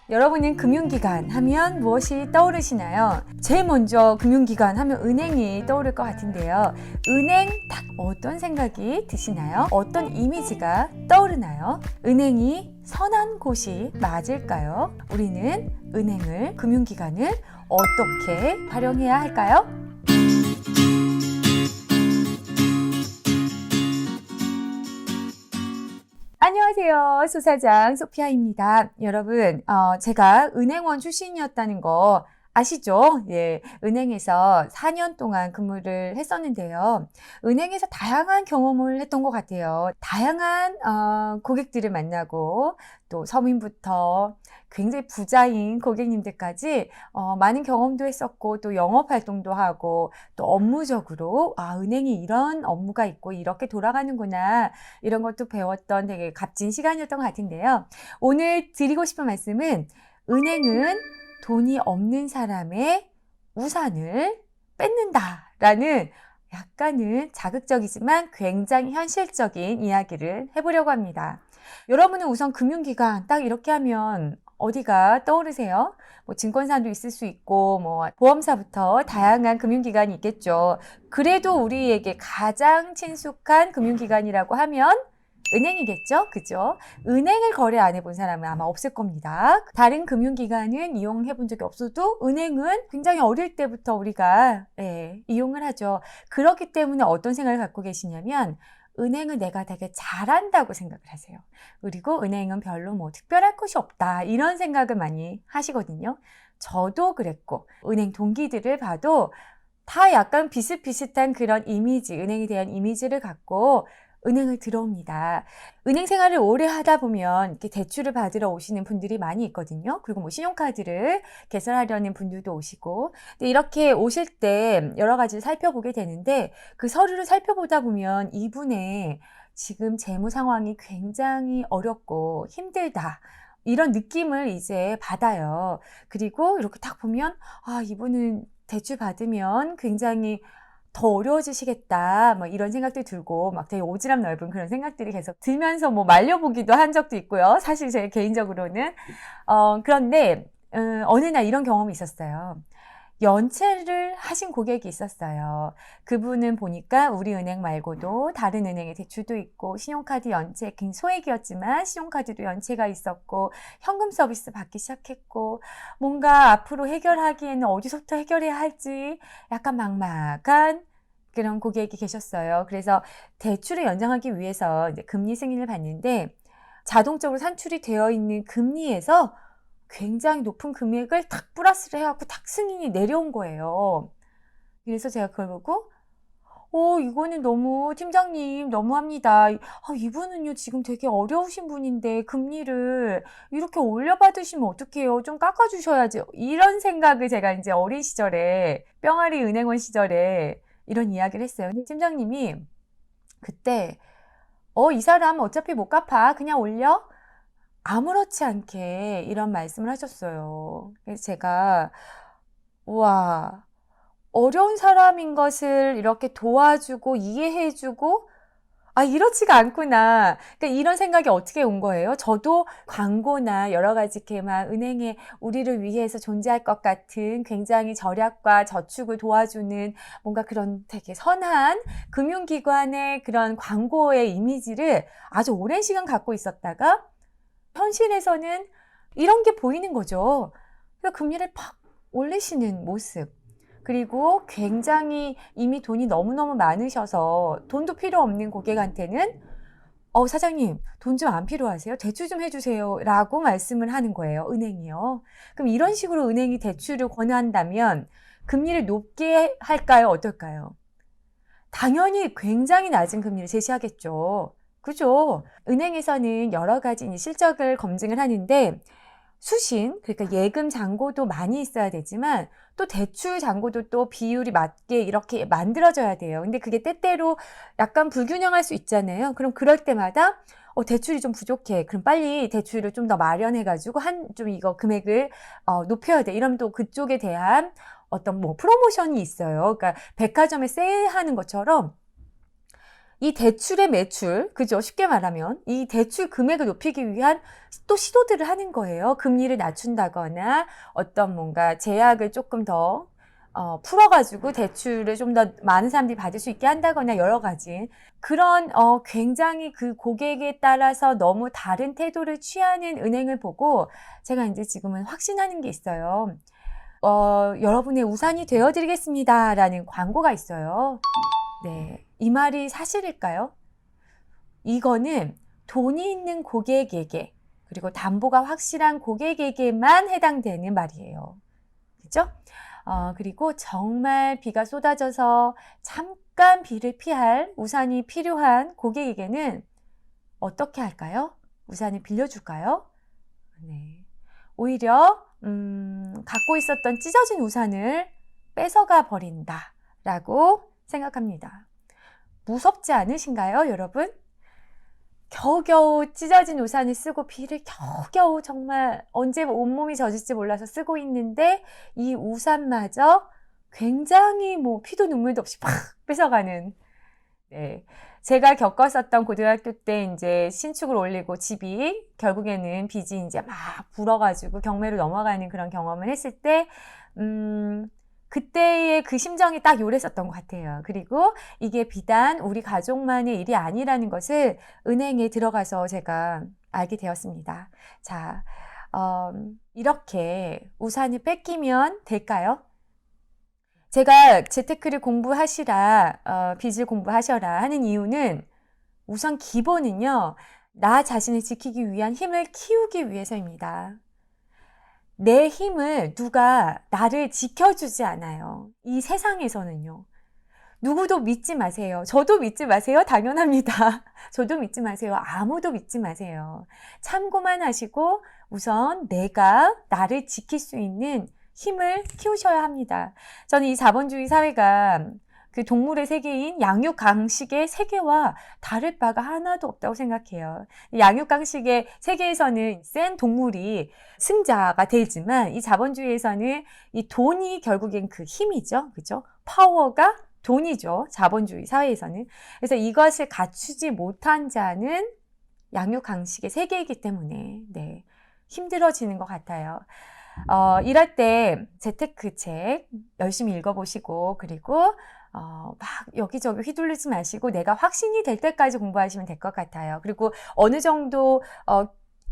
여러분은 금융기관 하면 무엇이 떠오르시나요? 제일 먼저 금융기관 하면 은행이 떠오를 것 같은데요. 은행 딱 어떤 생각이 드시나요? 어떤 이미지가 떠오르나요? 은행이 선한 곳이 맞을까요? 우리는 은행을, 금융기관을 어떻게 활용해야 할까요? 안녕하세요. 소사장 소피아입니다. 여러분, 제가 은행원 출신이었다는 거 아시죠? 예, 은행에서 4년 동안 근무를 했었는데요. 은행에서 다양한 경험을 했던 것 같아요. 다양한 고객들을 만나고 또 서민부터 굉장히 부자인 고객님들까지 많은 경험도 했었고 또 영업 활동도 하고 또 업무적으로 은행이 이런 업무가 있고 이렇게 돌아가는구나 이런 것도 배웠던 되게 값진 시간이었던 것 같은데요. 오늘 드리고 싶은 말씀은 은행은 돈이 없는 사람의 우산을 뺏는다라는 약간은 자극적이지만 굉장히 현실적인 이야기를 해보려고 합니다. 여러분은 우선 금융기관 딱 이렇게 하면 어디가 떠오르세요? 뭐 증권사도 있을 수 있고 뭐 보험사부터 다양한 금융기관이 있겠죠. 그래도 우리에게 가장 친숙한 금융기관이라고 하면 은행이겠죠? 그죠? 은행을 거래 안 해본 사람은 아마 없을 겁니다. 다른 금융기관은 이용해 본 적이 없어도 은행은 굉장히 어릴 때부터 우리가 이용을 하죠. 그렇기 때문에 어떤 생각을 갖고 계시냐면 은행은 내가 되게 잘한다고 생각을 하세요. 그리고 은행은 별로 뭐 특별할 것이 없다 이런 생각을 많이 하시거든요. 저도 그랬고 은행 동기들을 봐도 다 약간 비슷비슷한 그런 이미지, 은행에 대한 이미지를 갖고 은행을 들어옵니다. 은행 생활을 오래 하다 보면 이렇게 대출을 받으러 오시는 분들이 많이 있거든요. 그리고 뭐 신용카드를 개설하려는 분들도 오시고. 근데 이렇게 오실 때 여러 가지를 살펴보게 되는데 그 서류를 살펴보다 보면 이분의 지금 재무 상황이 굉장히 어렵고 힘들다. 이런 느낌을 이제 받아요. 그리고 이렇게 딱 보면 이분은 대출 받으면 굉장히 더 어려워지시겠다, 뭐 이런 생각도 들고, 막 되게 오지랖 넓은 그런 생각들이 계속 들면서 뭐 말려보기도 한 적도 있고요. 사실 제 개인적으로는. 그런데, 어느 날 이런 경험이 있었어요. 연체를 하신 고객이 있었어요. 그분은 보니까 우리 은행 말고도 다른 은행의 대출도 있고 신용카드 연체, 소액이었지만 신용카드도 연체가 있었고 현금 서비스 받기 시작했고 뭔가 앞으로 해결하기에는 어디서부터 해결해야 할지 약간 막막한 그런 고객이 계셨어요. 그래서 대출을 연장하기 위해서 이제 금리 승인을 받는데 자동적으로 산출이 되어 있는 금리에서 굉장히 높은 금액을 탁 플러스를 해갖고 탁 승인이 내려온 거예요. 그래서 제가 그걸 보고 이거는 너무 팀장님 너무합니다. 이분은요 지금 되게 어려우신 분인데 금리를 이렇게 올려받으시면 어떡해요? 좀 깎아주셔야지. 이런 생각을 제가 이제 어린 시절에 뿅아리 은행원 시절에 이런 이야기를 했어요. 근데 팀장님이 그때 이 사람 어차피 못 갚아. 그냥 올려? 아무렇지 않게 이런 말씀을 하셨어요. 그래서 제가 우와, 어려운 사람인 것을 이렇게 도와주고 이해해주고 이렇지가 않구나. 그러니까 이런 생각이 어떻게 온 거예요? 저도 광고나 여러 가지 이렇게 막 은행에 우리를 위해서 존재할 것 같은 굉장히 절약과 저축을 도와주는 뭔가 그런 되게 선한 금융기관의 그런 광고의 이미지를 아주 오랜 시간 갖고 있었다가 현실에서는 이런 게 보이는 거죠. 그래서 금리를 팍 올리시는 모습. 그리고 굉장히 이미 돈이 너무너무 많으셔서 돈도 필요 없는 고객한테는 사장님 돈 좀 안 필요하세요? 대출 좀 해주세요 라고 말씀을 하는 거예요. 은행이요. 그럼 이런 식으로 은행이 대출을 권한다면 금리를 높게 할까요? 어떨까요? 당연히 굉장히 낮은 금리를 제시하겠죠. 그죠? 은행에서는 여러 가지 실적을 검증을 하는데 수신, 그러니까 예금 잔고도 많이 있어야 되지만 또 대출 잔고도 또 비율이 맞게 이렇게 만들어져야 돼요. 근데 그게 때때로 약간 불균형할 수 있잖아요. 그럼 그럴 때마다 대출이 좀 부족해. 그럼 빨리 대출을 좀 더 마련해가지고 좀 이거 금액을 높여야 돼. 이러면 또 그쪽에 대한 어떤 뭐 프로모션이 있어요. 그러니까 백화점에 세일하는 것처럼 이 대출의 매출, 그죠? 쉽게 말하면 이 대출 금액을 높이기 위한 또 시도들을 하는 거예요. 금리를 낮춘다거나 어떤 뭔가 제약을 조금 더 풀어가지고 대출을 좀 더 많은 사람들이 받을 수 있게 한다거나 여러 가지 그런 굉장히 그 고객에 따라서 너무 다른 태도를 취하는 은행을 보고 제가 이제 지금은 확신하는 게 있어요. 여러분의 우산이 되어드리겠습니다 라는 광고가 있어요. 네, 이 말이 사실일까요? 이거는 돈이 있는 고객에게 그리고 담보가 확실한 고객에게만 해당되는 말이에요. 그죠? 그리고 정말 비가 쏟아져서 잠깐 비를 피할 우산이 필요한 고객에게는 어떻게 할까요? 우산을 빌려줄까요? 네. 오히려 갖고 있었던 찢어진 우산을 뺏어가 버린다 라고 생각합니다. 무섭지 않으신가요, 여러분? 겨우겨우 찢어진 우산을 쓰고 비를 겨우겨우 정말 언제 온몸이 젖을지 몰라서 쓰고 있는데 이 우산마저 굉장히 뭐 피도 눈물도 없이 팍 뺏어가는 네. 제가 겪었었던 고등학교 때 이제 신축을 올리고 집이 결국에는 빚이 이제 막 불어가지고 경매로 넘어가는 그런 경험을 했을 때 그때의 그 심정이 딱 요랬었던 것 같아요. 그리고 이게 비단 우리 가족만의 일이 아니라는 것을 은행에 들어가서 제가 알게 되었습니다. 자, 이렇게 우산을 뺏기면 될까요? 제가 재테크를 공부하시라, 빚을 공부하셔라 하는 이유는 우선 기본은요, 나 자신을 지키기 위한 힘을 키우기 위해서입니다. 내 힘을 누가 나를 지켜주지 않아요. 이 세상에서는요. 누구도 믿지 마세요. 저도 믿지 마세요. 당연합니다. 저도 믿지 마세요. 아무도 믿지 마세요. 참고만 하시고 우선 내가 나를 지킬 수 있는 힘을 키우셔야 합니다. 저는 이 자본주의 사회가 그 동물의 세계인 양육강식의 세계와 다를 바가 하나도 없다고 생각해요. 양육강식의 세계에서는 센 동물이 승자가 되지만 이 자본주의에서는 이 돈이 결국엔 그 힘이죠. 그죠? 파워가 돈이죠. 자본주의 사회에서는. 그래서 이것을 갖추지 못한 자는 양육강식의 세계이기 때문에 네, 힘들어지는 것 같아요. 이럴 때 재테크 책 열심히 읽어보시고 그리고 막 여기저기 휘둘리지 마시고 내가 확신이 될 때까지 공부하시면 될 것 같아요. 그리고 어느 정도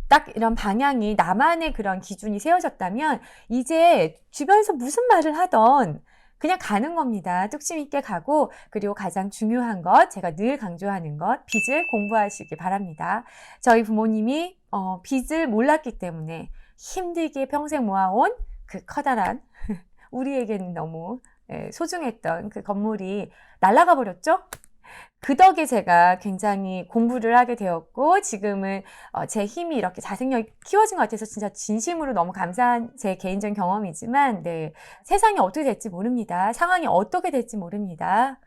딱 이런 방향이 나만의 그런 기준이 세워졌다면 이제 주변에서 무슨 말을 하던 그냥 가는 겁니다. 뚝심 있게 가고 그리고 가장 중요한 것 제가 늘 강조하는 것 빚을 공부하시기 바랍니다. 저희 부모님이 빚을 몰랐기 때문에 힘들게 평생 모아온 그 커다란 우리에게는 너무 소중했던 그 건물이 날아가 버렸죠. 그 덕에 제가 굉장히 공부를 하게 되었고 지금은 제 힘이 이렇게 자생력이 키워진 것 같아서 진짜 진심으로 너무 감사한 제 개인적인 경험이지만 네, 세상이 어떻게 될지 모릅니다. 상황이 어떻게 될지 모릅니다.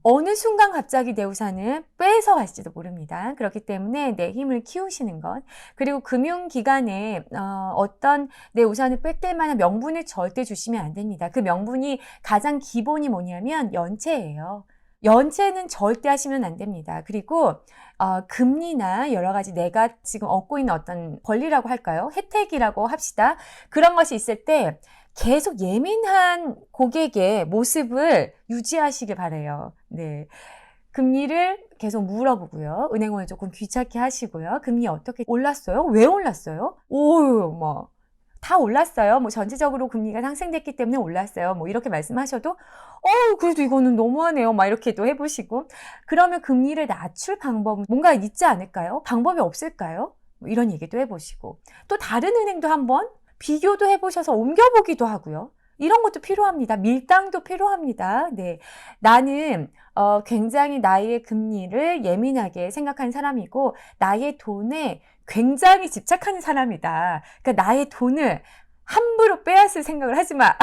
어느 순간 갑자기 내 우산을 뺏어갈지도 모릅니다. 그렇기 때문에 내 힘을 키우시는 것 그리고 금융기관에 어떤 내 우산을 뺏길 만한 명분을 절대 주시면 안 됩니다. 그 명분이 가장 기본이 뭐냐면 연체예요. 연체는 절대 하시면 안 됩니다. 그리고 금리나 여러 가지 내가 지금 얻고 있는 어떤 권리라고 할까요? 혜택이라고 합시다. 그런 것이 있을 때 계속 예민한 고객의 모습을 유지하시길 바라요. 네. 금리를 계속 물어보고요. 은행원을 조금 귀찮게 하시고요. 금리 어떻게 올랐어요? 왜 올랐어요? 뭐. 다 올랐어요. 뭐 전체적으로 금리가 상승됐기 때문에 올랐어요. 뭐 이렇게 말씀하셔도 그래도 이거는 너무하네요. 막 이렇게도 해보시고 그러면 금리를 낮출 방법은 뭔가 있지 않을까요? 방법이 없을까요? 뭐 이런 얘기도 해보시고 또 다른 은행도 한번 비교도 해보셔서 옮겨보기도 하고요. 이런 것도 필요합니다. 밀당도 필요합니다. 네, 나는 굉장히 나의 금리를 예민하게 생각하는 사람이고 나의 돈에 굉장히 집착하는 사람이다. 그러니까 나의 돈을 함부로 빼앗을 생각을 하지 마.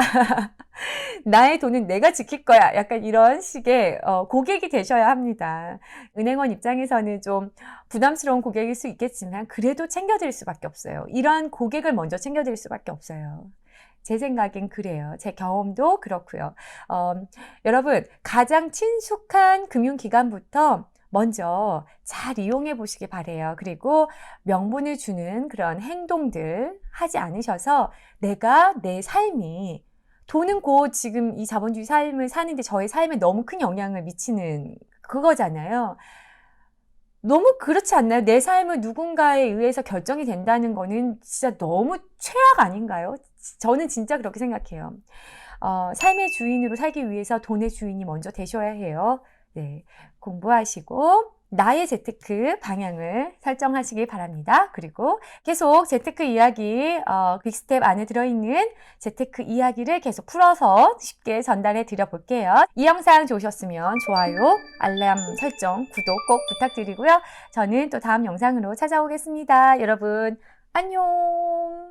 나의 돈은 내가 지킬 거야. 약간 이런 식의 고객이 되셔야 합니다. 은행원 입장에서는 좀 부담스러운 고객일 수 있겠지만 그래도 챙겨드릴 수밖에 없어요. 이런 고객을 먼저 챙겨드릴 수밖에 없어요. 제 생각엔 그래요. 제 경험도 그렇고요. 여러분 가장 친숙한 금융기관부터 먼저 잘 이용해 보시기 바래요. 그리고 명분을 주는 그런 행동들 하지 않으셔서 내가 내 삶이 돈은 곧 지금 이 자본주의 삶을 사는데 저의 삶에 너무 큰 영향을 미치는 그거잖아요. 너무 그렇지 않나요? 내 삶은 누군가에 의해서 결정이 된다는 거는 진짜 너무 최악 아닌가요? 저는 진짜 그렇게 생각해요. 삶의 주인으로 살기 위해서 돈의 주인이 먼저 되셔야 해요. 네, 공부하시고 나의 재테크 방향을 설정하시기 바랍니다. 그리고 계속 재테크 이야기, 빅스텝 안에 들어있는 재테크 이야기를 계속 풀어서 쉽게 전달해 드려 볼게요. 이 영상 좋으셨으면 좋아요, 알람 설정, 구독 꼭 부탁드리고요. 저는 또 다음 영상으로 찾아오겠습니다. 여러분, 안녕!